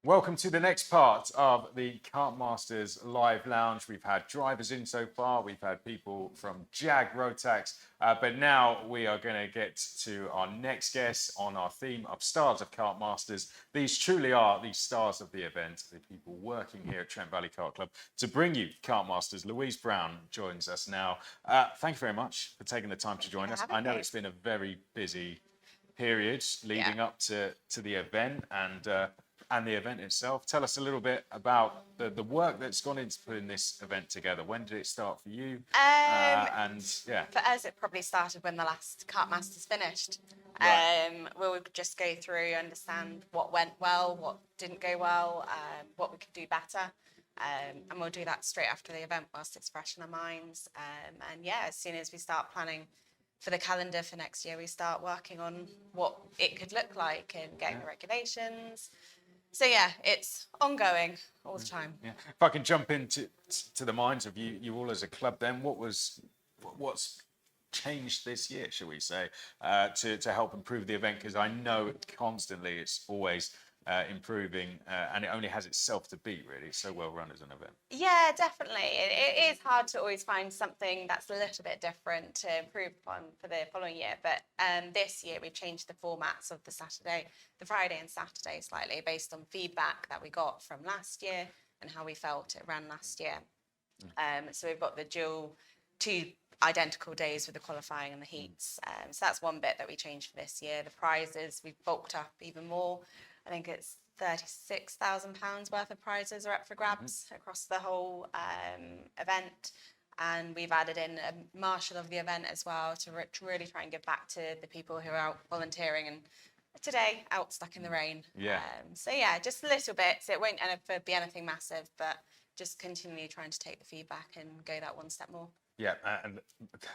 Welcome to the next part of the Kartmasters live lounge. We've had drivers in so far. We've had people from Jag Rotax, but now we are going to get to our next guest on our theme of Stars of Kartmasters. These truly are the stars of the event, the people working here at Trent Valley Kart Club to bring you Kartmasters. Louise Brown joins us now. Thank you very much for taking the time to join us. I know it's been a very busy period leading up to the event and the event itself. Tell us a little bit about the work that's gone into putting this event together. When did it start for you? For us, it probably started when the last Kartmasters finished. Right. We would just go through, understand what went well, what didn't go well, what we could do better. And we'll do that straight after the event whilst it's fresh in our minds. As soon as we start planning for the calendar for next year, we start working on what it could look like and getting the regulations. So yeah, it's ongoing all the time. Yeah. If I can jump into the minds of you all as a club, then what's changed this year, shall we say, to help improve the event? Because I know constantly it's always improving, and it only has itself to beat. Really, it's so well run as an event. Yeah, definitely. It is hard to always find something that's a little bit different to improve upon for the following year. But this year we've changed the formats of the Friday and Saturday slightly based on feedback that we got from last year and how we felt it ran last year. So we've got the two identical days with the qualifying and the heats. So that's one bit that we changed for this year. The prizes we've bulked up even more. I think it's £36,000 worth of prizes are up for grabs across the whole event. And we've added in a marshal of the event as well to really try and give back to the people who are out volunteering and today out stuck in the rain. Yeah. Just little bits. It won't be anything massive, but just continually trying to take the feedback and go that one step more. Yeah, and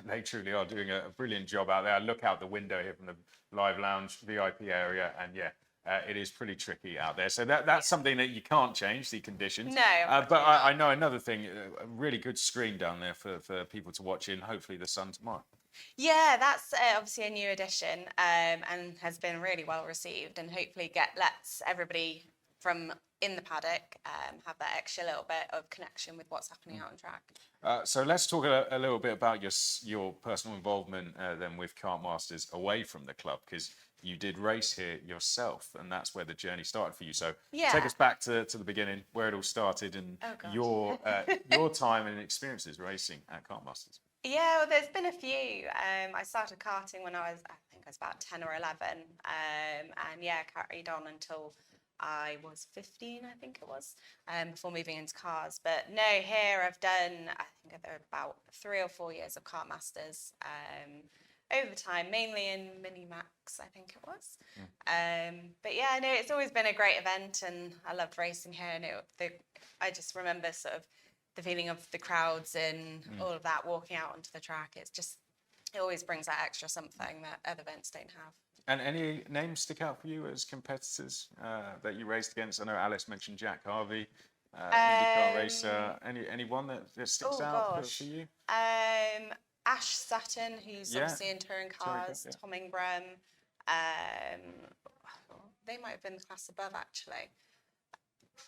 they truly are doing a brilliant job out there. I look out the window here from the live lounge VIP area, and it is pretty tricky out there. So that's something that you can't change, the conditions. No. But I know another thing, a really good screen down there for people to watch in, hopefully the sun tomorrow. Yeah, that's obviously a new addition and has been really well received, and hopefully lets everybody from in the paddock have that extra little bit of connection with what's happening out on track. So let's talk a little bit about your personal involvement then with Kartmasters away from the club, because you did race here yourself, and that's where the journey started for you. So take us back to the beginning, where it all started, and your time and experiences racing at Kartmasters. Yeah, well, there's been a few. I started karting when I think I was about 10 or 11, and carried on until I was 15, I think it was, before moving into cars. But no, here I've done, I think there were about 3 or 4 years of Kartmasters over time, mainly in Mini Max, I think it was. It's always been a great event, and I loved racing here. And I just remember sort of the feeling of the crowds and all of that, walking out onto the track. It always brings that extra something that other events don't have. And any names stick out for you as competitors that you raced against? I know Alice mentioned Jack Harvey, IndyCar racer. Anyone that sticks out for you? Ash Sutton, who's obviously in touring cars, Tom Ingram. They might have been the class above, actually.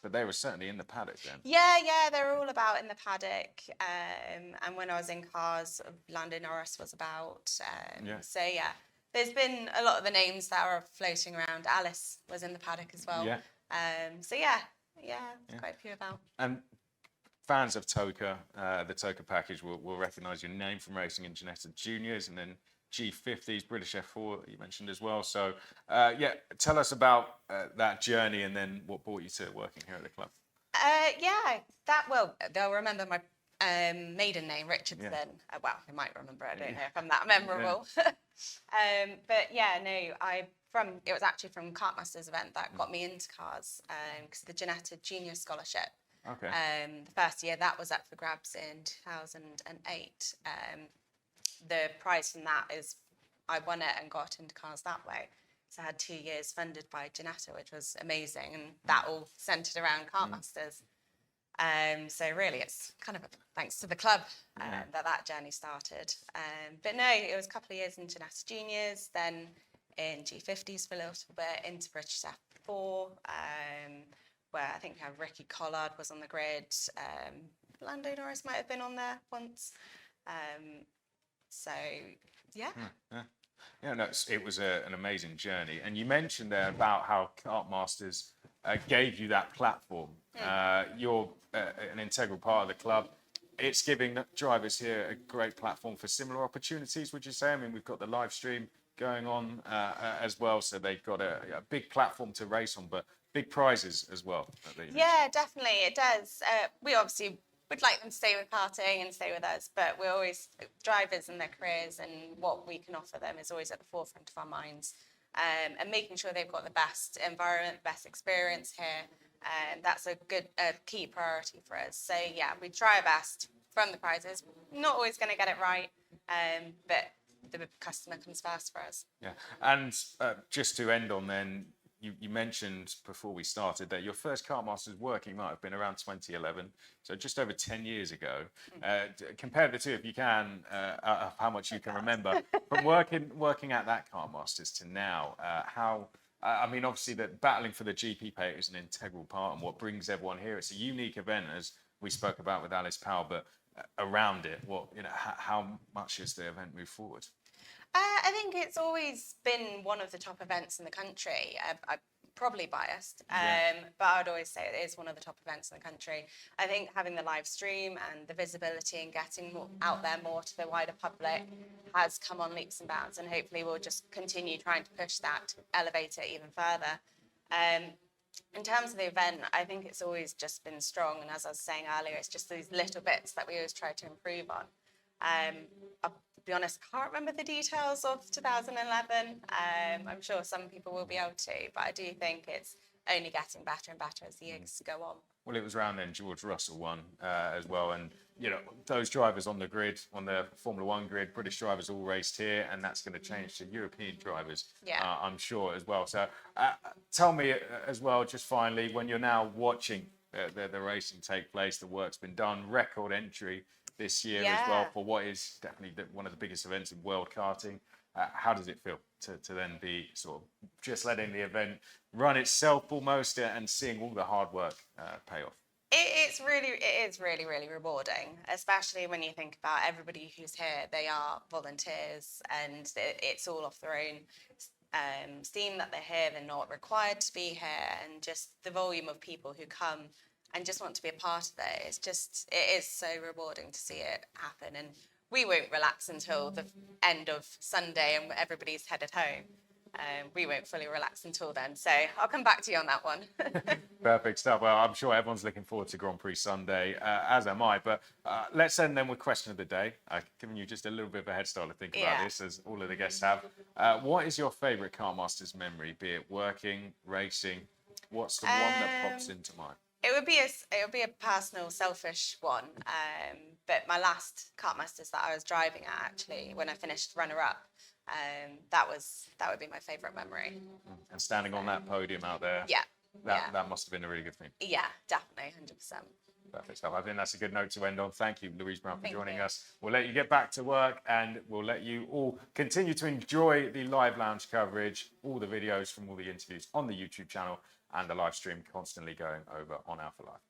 But they were certainly in the paddock then. Yeah, they were all about in the paddock. And when I was in cars, Landon Norris was about. There's been a lot of the names that are floating around. Alice was in the paddock as well. Yeah. There's quite a few about. And fans of TOCA, the TOCA package will recognise your name from racing in Ginetta Juniors and then G50s, British F4 you mentioned as well. So tell us about that journey and then what brought you to working here at the club. They'll remember my maiden name, Richardson. They might remember it. I don't know if I'm that memorable. It was actually from Kartmasters event that got me into cars, because the Ginetta Junior Scholarship. Okay. The first year that was up for grabs in 2008. The prize from that is I won it and got into cars that way. So I had 2 years funded by Ginetta, which was amazing, and that all centred around Kartmasters. So really, it's kind of thanks to the club that journey started. It was a couple of years in Ginetta Juniors, then in G50s for a little bit, into British F4, where I think we have Ricky Collard was on the grid. Lando Norris might have been on there once. So, yeah. Yeah, no, it was an amazing journey. And you mentioned there about how Kartmasters gave you that platform. You're an integral part of the club. It's giving the drivers here a great platform for similar opportunities, would you say? I mean, we've got the live stream going on as well, so they've got a big platform to race on, but big prizes as well. Yeah, definitely, it does. We obviously would like them to stay with karting and stay with us, but we're always drivers and their careers, and what we can offer them is always at the forefront of our minds. And making sure they've got the best environment, best experience here. And that's a key priority for us. So yeah, we try our best from the prizes. Not always going to get it right, but the customer comes first for us. Yeah, and just to end on then, you mentioned before we started that your first Kartmasters working might have been around 2011, so just over 10 years ago. Compare the two if you can, of how much you can remember. From working at that Kartmasters to now, I mean, obviously that battling for the GP pay is an integral part and what brings everyone here. It's a unique event, as we spoke about with Alice Powell, but around it, how much has the event moved forward? I think it's always been one of the top events in the country. I'm probably biased, but I would always say it is one of the top events in the country. I think having the live stream and the visibility and getting out there more to the wider public has come on leaps and bounds, and hopefully we'll just continue trying to push that, to elevate it even further. In terms of the event, I think it's always just been strong, and as I was saying earlier, it's just these little bits that we always try to improve on. I'll be honest, I can't remember the details of 2011. I'm sure some people will be able to, but I do think it's only getting better and better as the years go on. Well, it was around then George Russell won as well, and those drivers on the grid, on the Formula One grid, British drivers all raced here, and that's going to change to European drivers, I'm sure as well. So tell me as well, just finally, when you're now watching the racing take place, the work's been done, record entry this year as well for what is definitely one of the biggest events in world karting. How does it feel to then be sort of just letting the event run itself almost and seeing all the hard work pay off? It is really, really rewarding, especially when you think about everybody who's here. They are volunteers, and it's all off their own steam that they're here. They're not required to be here, and just the volume of people who come and just want to be a part of it. It is so rewarding to see it happen. And we won't relax until the end of Sunday and everybody's headed home. We won't fully relax until then. So I'll come back to you on that one. Perfect stuff. Well, I'm sure everyone's looking forward to Grand Prix Sunday, as am I. But let's end then with question of the day. I've given you just a little bit of a head start to think about this, as all of the guests have. What is your favourite Kartmasters memory, be it working, racing? What's the one that pops into mind? It would be a personal, selfish one. But my last Kartmasters that I was driving at, actually, when I finished runner-up, that would be my favourite memory. And standing on that podium out there, that must have been a really good thing. Yeah, definitely, 100%. Perfect stuff. I think that's a good note to end on. Thank you, Louise Brown, for joining us. We'll let you get back to work, and we'll let you all continue to enjoy the live lounge coverage, all the videos from all the interviews on the YouTube channel, and the live stream constantly going over on Alpha Live.